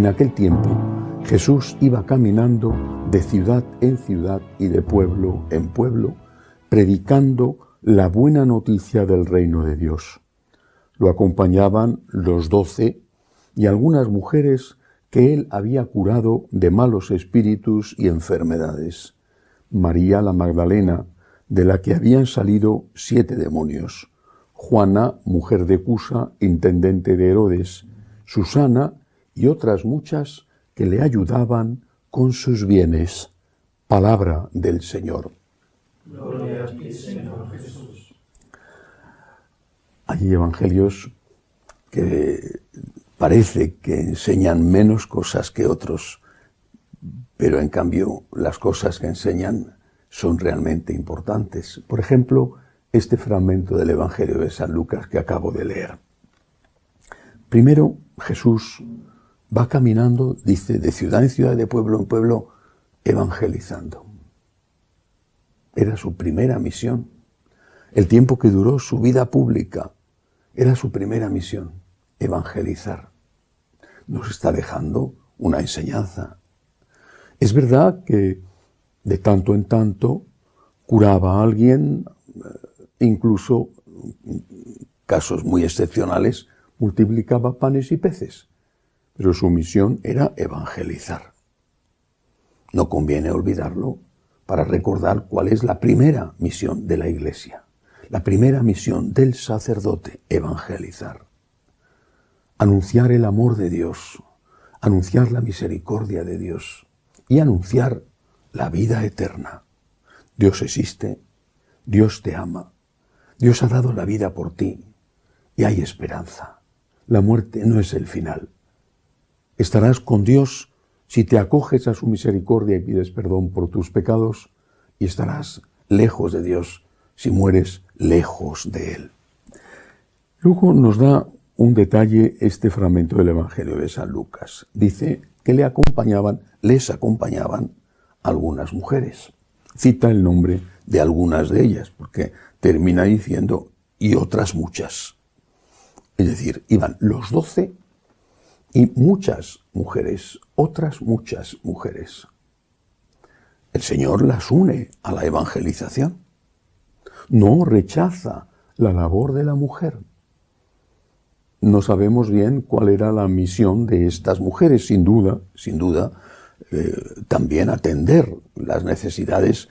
aquel tiempo Jesús iba caminando de ciudad en ciudad y de pueblo en pueblo, predicando la buena noticia del reino de Dios. Lo acompañaban los 12 y algunas mujeres que él había curado de malos espíritus y enfermedades. María la Magdalena, de la que habían salido 7 demonios. Juana, mujer de Cusa, intendente de Herodes. Susana y otras muchas que le ayudaban con sus bienes. Palabra del Señor. Gloria a ti, Señor Jesús. Hay evangelios que parece que enseñan menos cosas que otros, pero en cambio las cosas que enseñan son realmente importantes. Por ejemplo, este fragmento del Evangelio de San Lucas que acabo de leer. Primero, Jesús va caminando, dice, de ciudad en ciudad, de pueblo en pueblo, evangelizando. Era su primera misión. El tiempo que duró su vida pública era su primera misión, evangelizar. Nos está dejando una enseñanza. Es verdad que de tanto en tanto curaba a alguien, incluso casos muy excepcionales, multiplicaba panes y peces, pero su misión era evangelizar. No conviene olvidarlo para recordar cuál es la primera misión de la Iglesia, la primera misión del sacerdote, evangelizar. Anunciar el amor de Dios, anunciar la misericordia de Dios y anunciar la vida eterna. Dios existe, Dios te ama, Dios ha dado la vida por ti y hay esperanza. La muerte no es el final. Estarás con Dios si te acoges a su misericordia y pides perdón por tus pecados, y estarás lejos de Dios si mueres lejos de Él. Luego nos da un detalle este fragmento del Evangelio de San Lucas. Dice que les acompañaban algunas mujeres. Cita el nombre de algunas de ellas, porque termina diciendo y otras muchas. Es decir, iban los 12 y muchas mujeres, otras muchas mujeres. El Señor las une a la evangelización. No rechaza la labor de la mujer. No sabemos bien cuál era la misión de estas mujeres, sin duda, también atender las necesidades,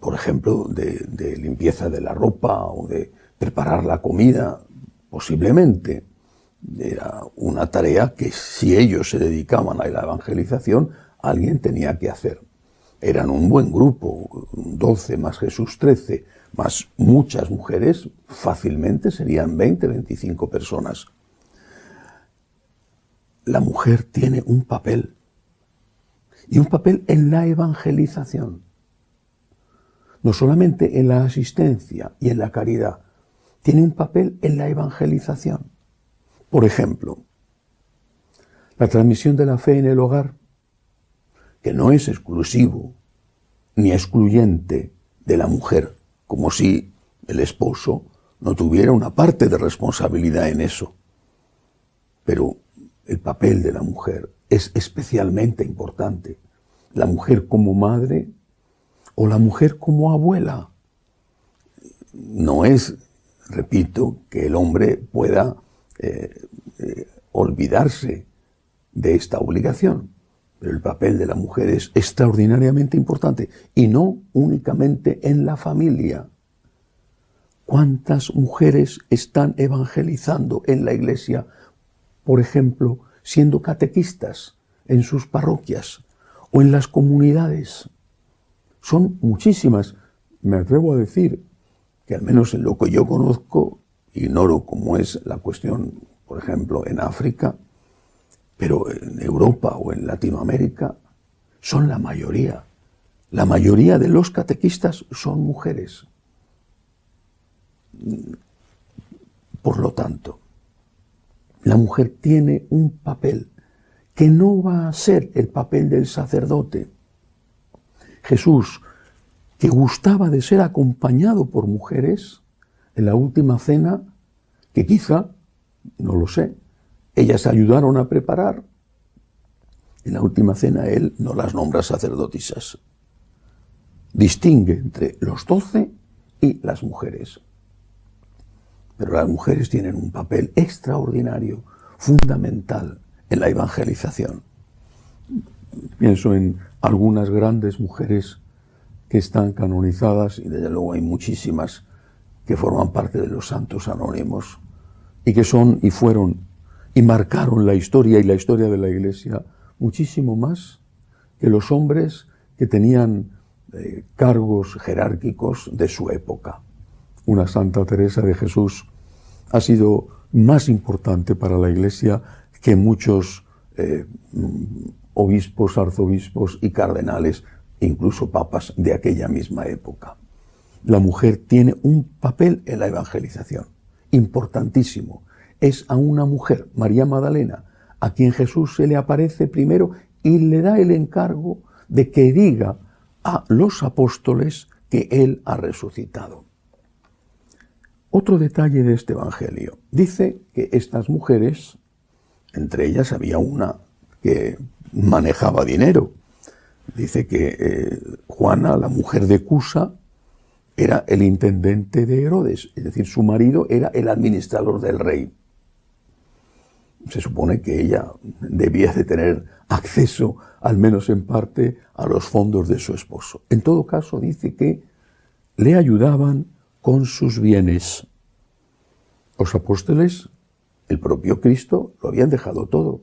por ejemplo, de limpieza de la ropa o de preparar la comida, posiblemente. Era una tarea que si ellos se dedicaban a la evangelización, alguien tenía que hacer. Eran un buen grupo, 12 más Jesús 13, más muchas mujeres, fácilmente serían 20, 25 personas. La mujer tiene un papel, y un papel en la evangelización. No solamente en la asistencia y en la caridad, tiene un papel en la evangelización. Por ejemplo, la transmisión de la fe en el hogar, que no es exclusivo ni excluyente de la mujer, como si el esposo no tuviera una parte de responsabilidad en eso. Pero el papel de la mujer es especialmente importante. La mujer como madre o la mujer como abuela. No es, repito, que el hombre pueda olvidarse de esta obligación, pero el papel de la mujer es extraordinariamente importante y no únicamente en la familia. ¿Cuántas mujeres están evangelizando en la Iglesia, por ejemplo, siendo catequistas en sus parroquias o en las comunidades? Son muchísimas. Me atrevo a decir que al menos en lo que yo conozco, ignoro cómo es la cuestión, por ejemplo, en África, pero en Europa o en Latinoamérica, son la mayoría. La mayoría de los catequistas son mujeres. Por lo tanto, la mujer tiene un papel que no va a ser el papel del sacerdote. Jesús, que gustaba de ser acompañado por mujeres, en la última cena, que quizá, no lo sé, ellas ayudaron a preparar, En la última cena él no las nombra sacerdotisas. Distingue entre los 12 y las mujeres. Pero las mujeres tienen un papel extraordinario, fundamental en la evangelización. Pienso en algunas grandes mujeres que están canonizadas, y desde luego hay muchísimas que forman parte de los santos anónimos, y que son y fueron y marcaron la historia y la historia de la Iglesia muchísimo más que los hombres que tenían cargos jerárquicos de su época. Una Santa Teresa de Jesús ha sido más importante para la Iglesia que muchos obispos, arzobispos y cardenales, incluso papas de aquella misma época. La mujer tiene un papel en la evangelización importantísimo. Es a una mujer, María Magdalena, a quien Jesús se le aparece primero y le da el encargo de que diga a los apóstoles que él ha resucitado. Otro detalle de este evangelio. Dice que estas mujeres, entre ellas había una que manejaba dinero. Dice que Juana, la mujer de Cusa, era el intendente de Herodes, es decir, su marido era el administrador del rey. Se supone que ella debía de tener acceso, al menos en parte, a los fondos de su esposo. En todo caso, dice que le ayudaban con sus bienes. Los apóstoles, el propio Cristo, lo habían dejado todo.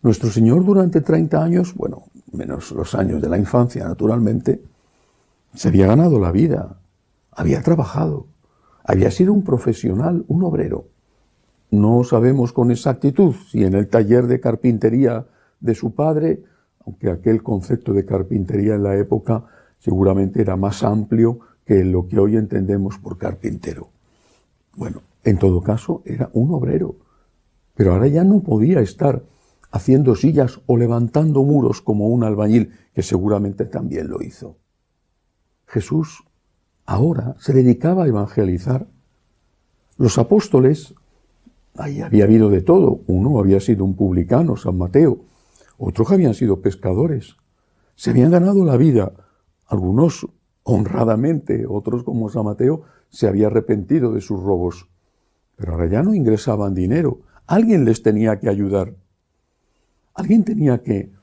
Nuestro Señor durante 30 años, bueno, menos los años de la infancia, naturalmente, se había ganado la vida, había trabajado, había sido un profesional, un obrero. No sabemos con exactitud si en el taller de carpintería de su padre, aunque aquel concepto de carpintería en la época seguramente era más amplio que lo que hoy entendemos por carpintero. Bueno, en todo caso era un obrero, pero ahora ya no podía estar haciendo sillas o levantando muros como un albañil, que seguramente también lo hizo. Jesús ahora se dedicaba a evangelizar. Los apóstoles, ahí había habido de todo. Uno había sido un publicano, San Mateo. Otros habían sido pescadores. Se habían ganado la vida. Algunos honradamente, otros como San Mateo se había arrepentido de sus robos. Pero ahora ya no ingresaban dinero. Alguien les tenía que ayudar. Alguien tenía que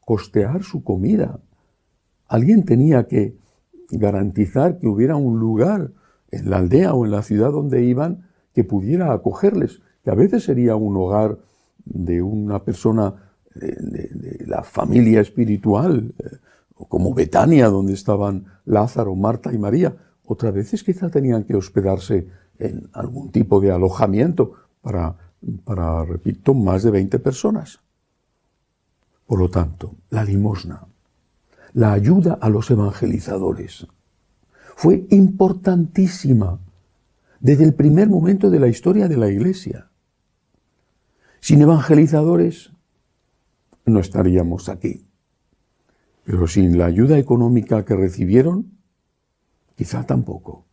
costear su comida. Alguien tenía que garantizar que hubiera un lugar en la aldea o en la ciudad donde iban que pudiera acogerles, que a veces sería un hogar de una persona de la familia espiritual, como Betania, donde estaban Lázaro, Marta y María. Otras veces quizá tenían que hospedarse en algún tipo de alojamiento para, repito, más de 20 personas. Por lo tanto, la limosna, la ayuda a los evangelizadores, fue importantísima desde el primer momento de la historia de la Iglesia. Sin evangelizadores no estaríamos aquí. Pero sin la ayuda económica que recibieron, quizá tampoco.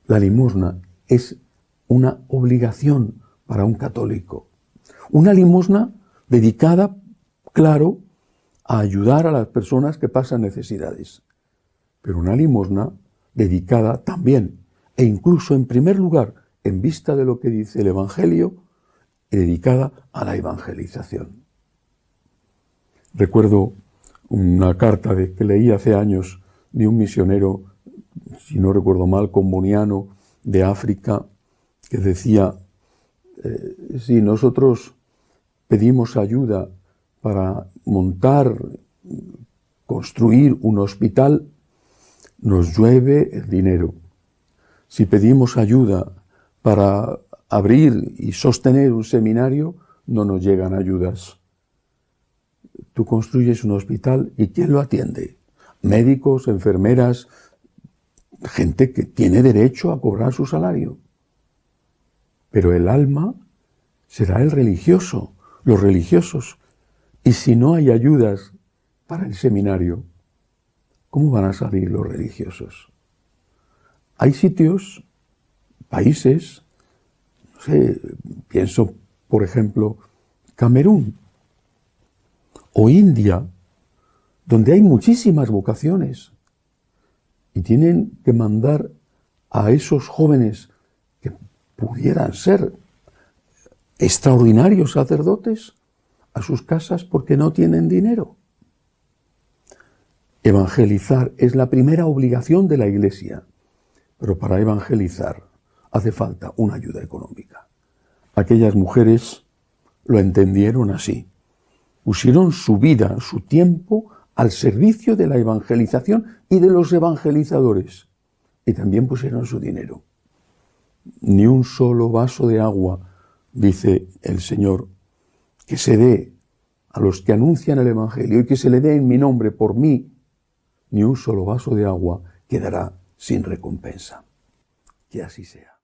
La limosna es una obligación para un católico. Una limosna dedicada, claro, a ayudar a las personas que pasan necesidades. Pero una limosna dedicada también, e incluso en primer lugar, en vista de lo que dice el Evangelio, dedicada a la evangelización. Recuerdo una carta que leí hace años de un misionero, si no recuerdo mal, comboniano de África, que decía, si nosotros pedimos ayuda para montar, construir un hospital, nos llueve el dinero. Si pedimos ayuda para abrir y sostener un seminario, no nos llegan ayudas. Tú construyes un hospital y ¿quién lo atiende? Médicos, enfermeras, gente que tiene derecho a cobrar su salario. Pero el alma será el religioso, los religiosos. Y si no hay ayudas para el seminario, ¿cómo van a salir los religiosos? Hay sitios, países, no sé, pienso, por ejemplo, Camerún. o India, donde hay muchísimas vocaciones y tienen que mandar a esos jóvenes que pudieran ser extraordinarios sacerdotes a sus casas porque no tienen dinero. Evangelizar es la primera obligación de la Iglesia, pero para evangelizar hace falta una ayuda económica. Aquellas mujeres lo entendieron así. Pusieron su vida, su tiempo, al servicio de la evangelización y de los evangelizadores. Y también pusieron su dinero. Ni un solo vaso de agua, dice el Señor, que se dé a los que anuncian el Evangelio y que se le dé en mi nombre por mí, ni un solo vaso de agua quedará sin recompensa. Que así sea.